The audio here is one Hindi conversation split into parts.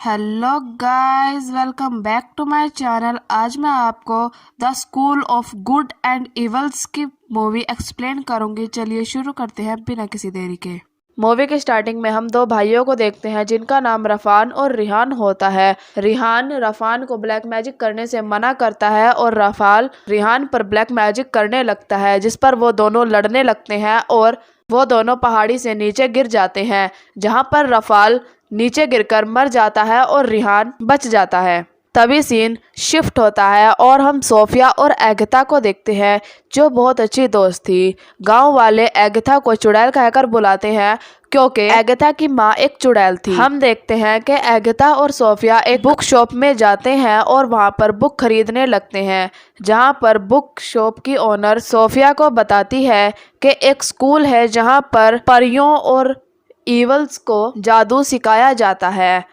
Hello guys, welcome back to my channel. आज मैं आपको the school of good and evils की मूवी एक्सप्लेन करूंगी। चलिए शुरू करते हैं बिना किसी देरी के। मूवी के स्टार्टिंग में हम दो भाइयों को देखते हैं जिनका नाम रफान और रिहान होता है। रिहान रफान को ब्लैक मैजिक करने से मना करता है और रफाल रिहान पर ब्लैक मैजिक करने लगता है, जिस पर वो दोनों लड़ने लगते हैं और वो दोनों पहाड़ी से नीचे गिर जाते हैं, जहां पर रफाल नीचे गिरकर मर जाता है और रिहान बच जाता है। तभी सीन शिफ्ट होता है और हम सोफिया और एगथा को देखते हैं जो बहुत अच्छी दोस्त थी। गांव वाले एगथा को चुड़ैल कहकर बुलाते हैं क्योंकि एगथा की माँ एक चुड़ैल थी। हम देखते हैं कि एगथा और सोफिया एक बुक शॉप में जाते हैं और वहां पर बुक खरीदने लगते हैं, जहां पर बुक शॉप की ओनर सोफिया को बताती है कि एक स्कूल है जहां पर परियों और ईवल्स को जादू सिखाया जाता है।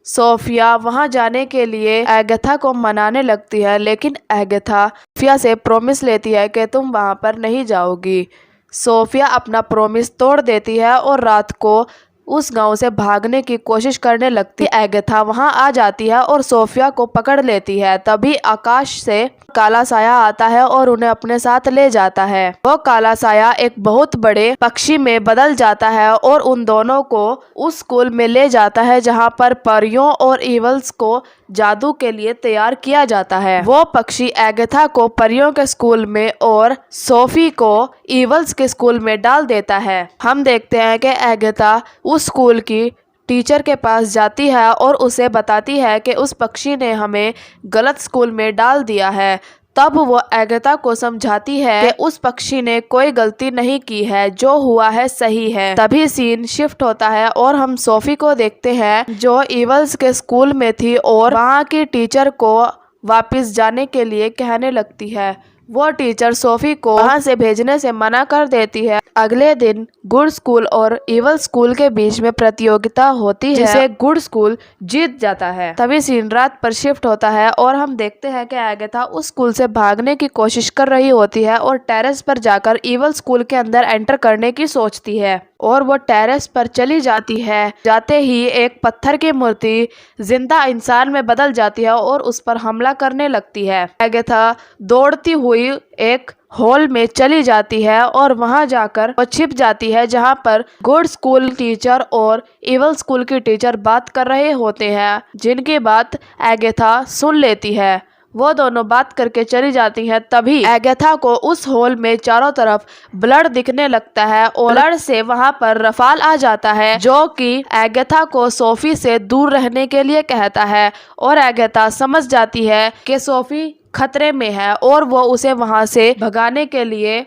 सोफिया वहां जाने के लिए एगथा को मनाने लगती है, लेकिन एगथा सोफिया से प्रॉमिस लेती है कि तुम वहां पर नहीं जाओगी। सोफिया अपना प्रॉमिस तोड़ देती है और रात को उस गांव से भागने की कोशिश करने लगती है। एगथा वहां आ जाती है और सोफिया को पकड़ लेती है। तभी आकाश से काला साया आता है और उन्हें अपने साथ ले जाता है। वो काला साया एक बहुत बड़े पक्षी में बदल जाता है और उन दोनों को उस स्कूल में ले जाता है जहां पर परियों और इवल्स को जादू के लिए तैयार किया जाता है। वो पक्षी एगथा को परियों के स्कूल में और सोफी को इवल्स के स्कूल में डाल देता है। हम देखते हैं कि एगथा उस स्कूल की टीचर के पास जाती है और उसे बताती है कि उस पक्षी ने हमें गलत स्कूल में डाल दिया है। तब वो एगथा को समझाती है कि उस पक्षी ने कोई गलती नहीं की है, जो हुआ है सही है। तभी सीन शिफ्ट होता है और हम सोफी को देखते हैं जो इवल्स के स्कूल में थी और वहाँ की टीचर को वापस जाने के लिए कहने लगती है। वो टीचर सोफी को वहाँ से भेजने से मना कर देती है। अगले दिन गुड स्कूल और इवल स्कूल के बीच में प्रतियोगिता होती है, जिसे गुड स्कूल जीत जाता है। तभी सीन रात पर शिफ्ट होता है और हम देखते हैं कि एगथा उस स्कूल से भागने की कोशिश कर रही होती है और टेरेस पर जाकर इवल स्कूल के अंदर एंटर करने की सोचती है और वो टेरेस पर चली जाती है। जाते ही एक पत्थर की मूर्ति जिंदा इंसान में बदल जाती है और उस पर हमला करने लगती है। एगथा दौड़ती हुई एक हॉल में चली जाती है और वहां जाकर वो छिप जाती है, जहां पर गुड स्कूल टीचर और इवल स्कूल की टीचर बात कर रहे होते हैं, जिनकी बात एगथा सुन लेती है। वो दोनों बात करके चली जाती हैं। तभी एगथा को उस हॉल में चारों तरफ ब्लड दिखने लगता है और ब्लड से वहां पर रफाल आ जाता है, जो कि एगथा को सोफी से दूर रहने के लिए कहता है और एगथा समझ जाती है कि सोफी खतरे में है और वो उसे वहां से भगाने के लिए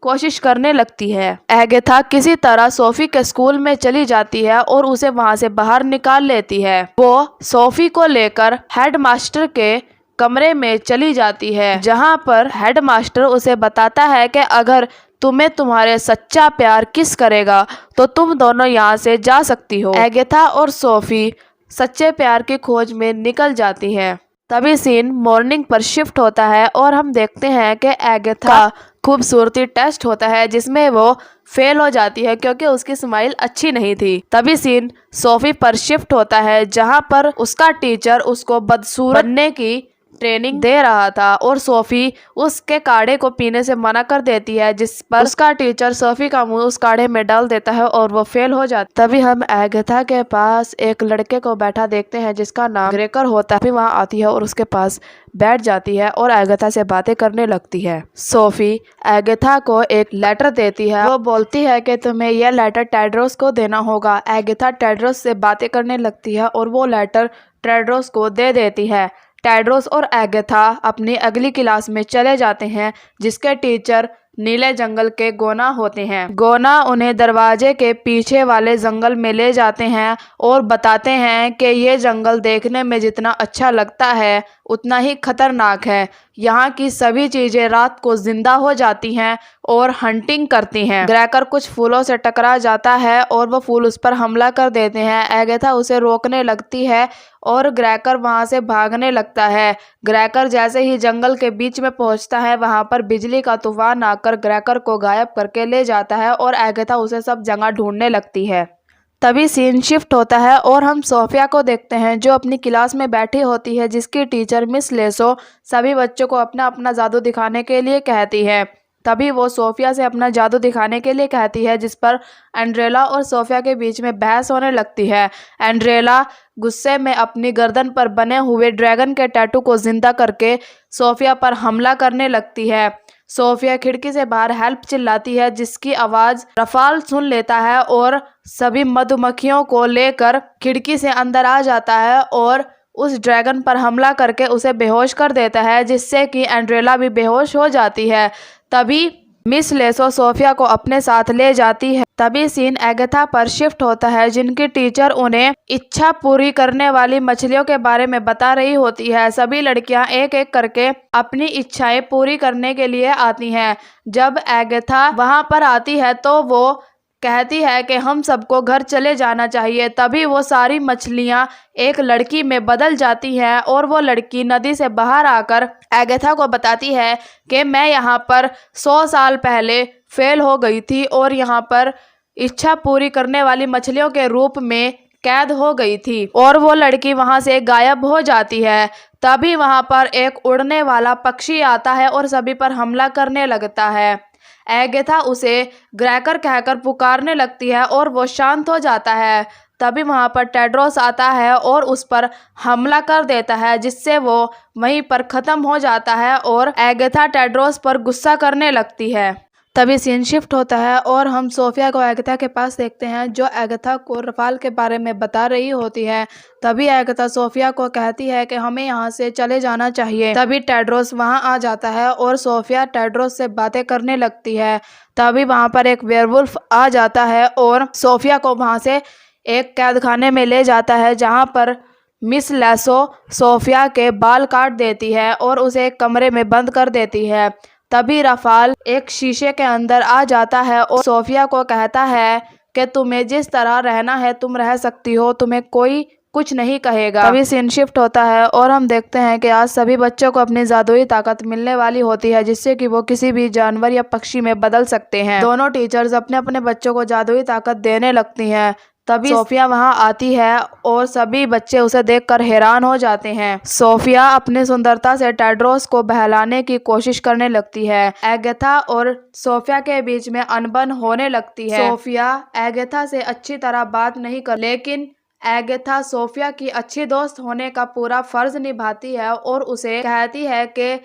कोशिश करने लगती है। एगथा किसी तरह सोफी के स्कूल में चली जाती है और उसे वहां से बाहर निकाल लेती है। वो सोफी को लेकर हेडमास्टर के कमरे में चली जाती है, जहां पर हेडमास्टर उसे बताता है कि अगर तुम्हें तुम्हारे सच्चा प्यार किस करेगा तो तुम दोनों यहाँ से जा सकती हो। एगथा और सोफी सच्चे प्यार की खोज में निकल जाती हैं। तभी सीन मॉर्निंग पर शिफ्ट होता है और हम देखते हैं कि एगथा खूबसूरती टेस्ट होता है, जिसमें वो फेल हो जाती है क्योंकि उसकी स्माइल अच्छी नहीं थी। तभी सीन सोफी पर शिफ्ट होता है, जहां पर उसका टीचर उसको बदसूरत बनने की ट्रेनिंग दे रहा था और सोफी उसके काढ़े को पीने से मना कर देती है, जिस पर उसका टीचर सोफी का मुंह उस काढ़े में डाल देता है और वो फेल हो जाता है। तभी हम एगथा के पास एक लड़के को बैठा देखते हैं जिसका नाम ग्रेकर होता है। फिर वहाँ आती है और उसके पास बैठ जाती है और एगथा से बातें करने लगती है। सोफी एगथा को एक लेटर देती है। वो बोलती है कि तुम्हें यह लेटर टेड्रोस को देना होगा। एगथा टेड्रोस से बातें करने लगती है और वो लेटर टेड्रोस को दे देती है। टेड्रोस और एगथा अपनी अगली क्लास में चले जाते हैं, जिसके टीचर नीले जंगल के गोना होते हैं। गोना उन्हें दरवाजे के पीछे वाले जंगल में ले जाते हैं और बताते हैं कि ये जंगल देखने में जितना अच्छा लगता है उतना ही खतरनाक है। यहाँ की सभी चीजें रात को जिंदा हो जाती हैं और हंटिंग करती हैं। ग्रेकर कुछ फूलों से टकरा जाता है और वो फूल उस पर हमला कर देते हैं। एगथा उसे रोकने लगती है और ग्रेकर वहां से भागने लगता है। ग्रेकर जैसे ही जंगल के बीच में पहुंचता है, वहां पर बिजली का तूफान आकर ग्रेकर को गायब करके ले जाता है और एगथा उसे सब जगह ढूंढने लगती है। तभी सीन शिफ्ट होता है और हम सोफिया को देखते हैं जो अपनी क्लास में बैठी होती है, जिसकी टीचर मिस लेसो सभी बच्चों को अपना अपना जादू दिखाने के लिए कहती है। तभी वो सोफिया से अपना जादू दिखाने के लिए कहती है, जिस पर एंड्रेला और सोफिया के बीच में बहस होने लगती है। एंड्रेला गुस्से में अपनी गर्दन पर बने हुए ड्रैगन के टैटू को जिंदा करके सोफिया पर हमला करने लगती है। सोफिया खिड़की से बाहर हेल्प चिल्लाती है, जिसकी आवाज़ रफाल सुन लेता है और सभी मधुमक्खियों को लेकर खिड़की से अंदर आ जाता है और उस ड्रैगन पर हमला करके उसे बेहोश कर देता है, जिससे कि एंड्रेला भी बेहोश हो जाती है। तभी मिस लेसो सोफिया को अपने साथ ले जाती है। तभी सीन एगाथा पर शिफ्ट होता है, जिनकी टीचर उन्हें इच्छा पूरी करने वाली मछलियों के बारे में बता रही होती है। सभी लड़कियां एक एक करके अपनी इच्छाएं पूरी करने के लिए आती हैं। जब एगाथा वहां पर आती है तो वो कहती है कि हम सबको घर चले जाना चाहिए। तभी वो सारी मछलियां एक लड़की में बदल जाती हैं और वो लड़की नदी से बाहर आकर एगाथा को बताती है कि मैं यहाँ पर 100 साल पहले फेल हो गई थी और यहाँ पर इच्छा पूरी करने वाली मछलियों के रूप में कैद हो गई थी, और वो लड़की वहाँ से गायब हो जाती है। तभी वहाँ पर एक उड़ने वाला पक्षी आता है और सभी पर हमला करने लगता है। एगाथा उसे ग्रैकर कहकर पुकारने लगती है और वो शांत हो जाता है। तभी वहाँ पर टेड्रोस आता है और उस पर हमला कर देता है, जिससे वो वहीं पर ख़त्म हो जाता है और एगाथा टेड्रोस पर गुस्सा करने लगती है। तभी सीन शिफ्ट होता है और हम सोफिया को एगाथा के पास देखते हैं, जो एगाथा को रफाल के बारे में बता रही होती है। तभी एगाथा सोफिया को कहती है कि हमें यहाँ से चले जाना चाहिए। तभी टेड्रोस वहाँ आ जाता है और सोफिया टेड्रोस से बातें करने लगती है। तभी वहाँ पर एक वेयरवुल्फ आ जाता है और सोफिया को वहाँ से एक कैद खाने में ले जाता है, जहाँ पर मिस लेसो सोफिया के बाल काट देती है और उसे एक कमरे में बंद कर देती है। तभी रफाल एक शीशे के अंदर आ जाता है और सोफिया को कहता है कि तुम्हें जिस तरह रहना है तुम रह सकती हो, तुम्हें कोई कुछ नहीं कहेगा। तभी सीन शिफ्ट होता है और हम देखते हैं कि आज सभी बच्चों को अपनी जादुई ताकत मिलने वाली होती है, जिससे कि वो किसी भी जानवर या पक्षी में बदल सकते हैं। दोनों टीचर्स अपने अपने बच्चों को जादुई ताकत देने लगती हैं। तभी सोफिया वहां आती है और सभी बच्चे उसे देखकर हैरान हो जाते हैं। सोफिया अपनी सुंदरता से टेड्रोस को बहलाने की कोशिश करने लगती है। एगाथा और सोफिया के बीच में अनबन होने लगती है। सोफिया एगाथा से अच्छी तरह बात नहीं कर, लेकिन एगाथा सोफिया की अच्छी दोस्त होने का पूरा फर्ज निभाती है और उसे कहती है कि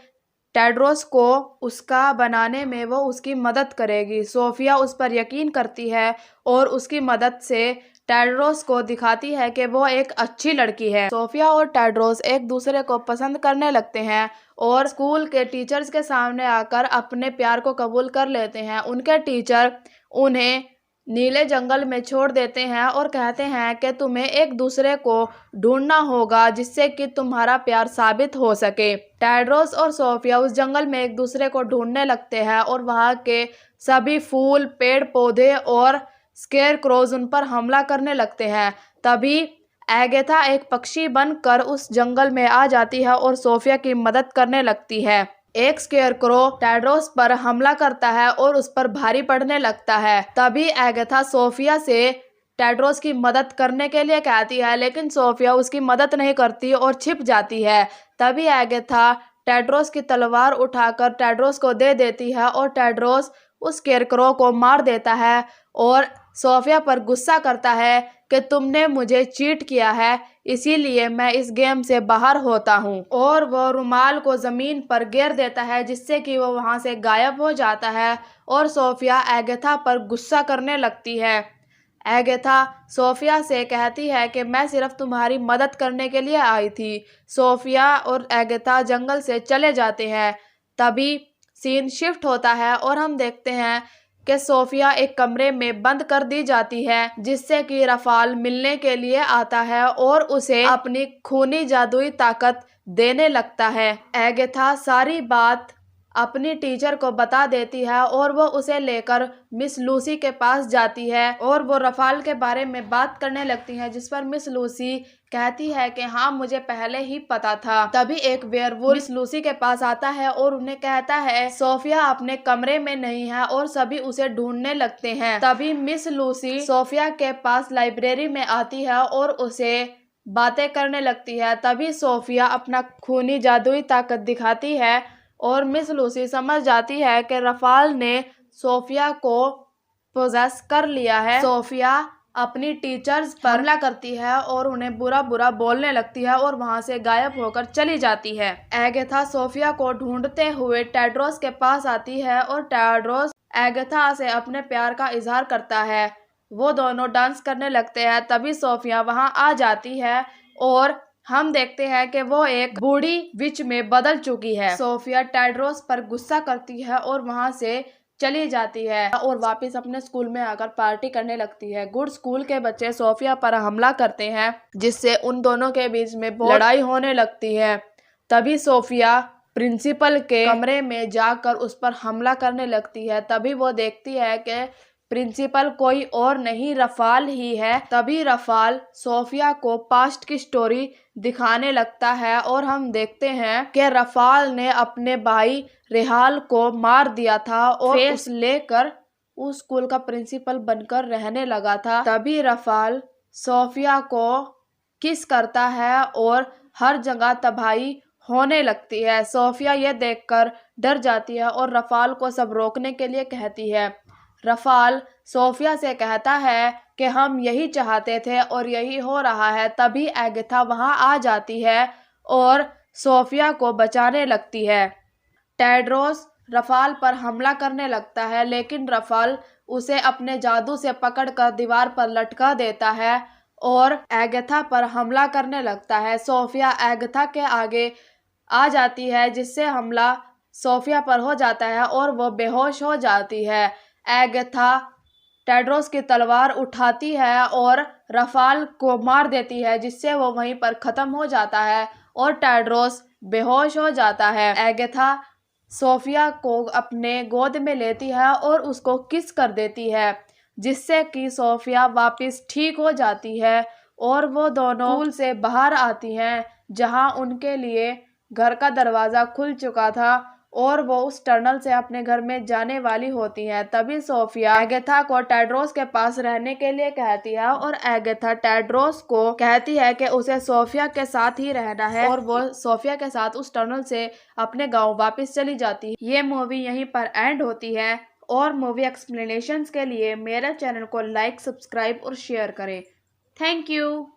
टेड्रोस को उसका बनाने में वो उसकी मदद करेगी। सोफिया उस पर यकीन करती है और उसकी मदद से टेड्रोस को दिखाती है कि वो एक अच्छी लड़की है। सोफिया और टेड्रोस एक दूसरे को पसंद करने लगते हैं और स्कूल के टीचर्स के सामने आकर अपने प्यार को कबूल कर लेते हैं। उनके टीचर उन्हें नीले जंगल में छोड़ देते हैं और कहते हैं कि तुम्हें एक दूसरे को ढूंढना होगा, जिससे कि तुम्हारा प्यार साबित हो सके। टेड्रोस और सोफिया उस जंगल में एक दूसरे को ढूंढने लगते हैं और वहाँ के सभी फूल, पेड़ पौधे और स्केरक्रोज उन पर हमला करने लगते हैं। तभी एगाथा एक पक्षी बनकर उस जंगल में आ जाती है और सोफिया की मदद करने लगती है। एक स्केरक्रो टेड्रोस पर हमला करता है और उस पर भारी पड़ने लगता है। तभी एगाथा सोफिया से टेड्रोस की मदद करने के लिए कहती है, लेकिन सोफिया उसकी मदद नहीं करती और छिप जाती है। तभी एगाथा टेड्रोस की तलवार उठाकर टेड्रोस को दे देती है और टेड्रोस उस स्केरक्रो को मार देता है और सोफिया पर गुस्सा करता है कि तुमने मुझे चीट किया है, इसीलिए मैं इस गेम से बाहर होता हूँ। और वो रुमाल को ज़मीन पर गिर देता है, जिससे कि वो वहाँ से गायब हो जाता है और सोफिया एगाथा पर गुस्सा करने लगती है। एगाथा सोफिया से कहती है कि मैं सिर्फ तुम्हारी मदद करने के लिए आई थी। सोफिया और एगाथा जंगल से चले जाते हैं। तभी सीन शिफ्ट होता है और हम देखते हैं कि सोफिया एक कमरे में बंद कर दी जाती है, जिससे कि रफाल मिलने के लिए आता है और उसे अपनी खूनी जादुई ताकत देने लगता है। एगाथा सारी बात अपनी टीचर को बता देती है और वो उसे लेकर मिस लूसी के पास जाती है और वो रफाल के बारे में बात करने लगती है, जिस पर मिस लूसी कहती है कि हाँ, मुझे पहले ही पता था। तभी एक वेयरवुल्फ मिस लूसी के पास आता है और उन्हें कहता है सोफिया अपने कमरे में नहीं है और सभी उसे ढूंढने लगते हैं। तभी मिस लूसी सोफिया के पास लाइब्रेरी में आती है और उसे बातें करने लगती है। तभी सोफिया अपना खूनी जादुई ताकत दिखाती है और मिस लूसी समझ जाती है कि रफाल ने सोफिया को पोजेस कर लिया है। सोफिया अपनी टीचर्स पर हमला करती है और उन्हें बुरा बुरा बोलने लगती है और वहां से गायब होकर चली जाती है। एगाथा सोफिया को ढूंढते हुए टेड्रोस के पास आती है और टेड्रोस एगाथा से अपने प्यार का इजहार करता है। वो दोनों डांस करने लगते हैं। तभी सोफिया वहां आ जाती है और हम देखते हैं कि वो एक बूढ़ी विच में बदल चुकी है। सोफिया टेड्रोस पर गुस्सा करती है और वहां से चली जाती है और वापस अपने स्कूल में आकर पार्टी करने लगती है। गुड स्कूल के बच्चे सोफिया पर हमला करते हैं, जिससे उन दोनों के बीच में लड़ाई होने लगती है। तभी सोफिया प्रिंसिपल के कमरे में जाकर उस पर हमला करने लगती है। तभी वो देखती है कि प्रिंसिपल कोई और नहीं, रफाल ही है। तभी रफाल सोफिया को पास्ट की स्टोरी दिखाने लगता है और हम देखते हैं कि रफाल ने अपने भाई रेहाल को मार दिया था और फेस लेकर उस स्कूल का प्रिंसिपल बनकर रहने लगा था। तभी रफाल सोफिया को किस करता है और हर जगह तबाही होने लगती है। सोफिया ये देखकर डर जाती है और रफाल को सब रोकने के लिए कहती है। रफाल सोफिया से कहता है कि हम यही चाहते थे और यही हो रहा है। तभी एगाथा वहां आ जाती है और सोफिया को बचाने लगती है। टेड्रोस रफाल पर हमला करने लगता है, लेकिन रफाल उसे अपने जादू से पकड़कर दीवार पर लटका देता है और एगाथा पर हमला करने लगता है। सोफिया एगाथा के आगे आ जाती है, जिससे हमला सोफिया पर हो जाता है और वो बेहोश हो जाती है। एगाथा टेड्रोस की तलवार उठाती है और रफाल को मार देती है, जिससे वो वहीं पर खत्म हो जाता है और टेड्रोस बेहोश हो जाता है। एगाथा सोफिया को अपने गोद में लेती है और उसको किस कर देती है, जिससे कि सोफिया वापस ठीक हो जाती है और वो दोनों स्कूल से बाहर आती हैं, जहां उनके लिए घर का दरवाजा खुल चुका था और वो उस टनल से अपने घर में जाने वाली होती हैं। तभी सोफिया एगाथा को टेड्रोस के पास रहने के लिए कहती है और एगाथा टेड्रोस को कहती है कि उसे सोफिया के साथ ही रहना है और वो सोफिया के साथ उस टनल से अपने गांव वापस चली जाती है। ये मूवी यहीं पर एंड होती है और मूवी एक्सप्लेनेशंस के लिए मेरे चैनल को लाइक, सब्सक्राइब और शेयर करें। Thank you.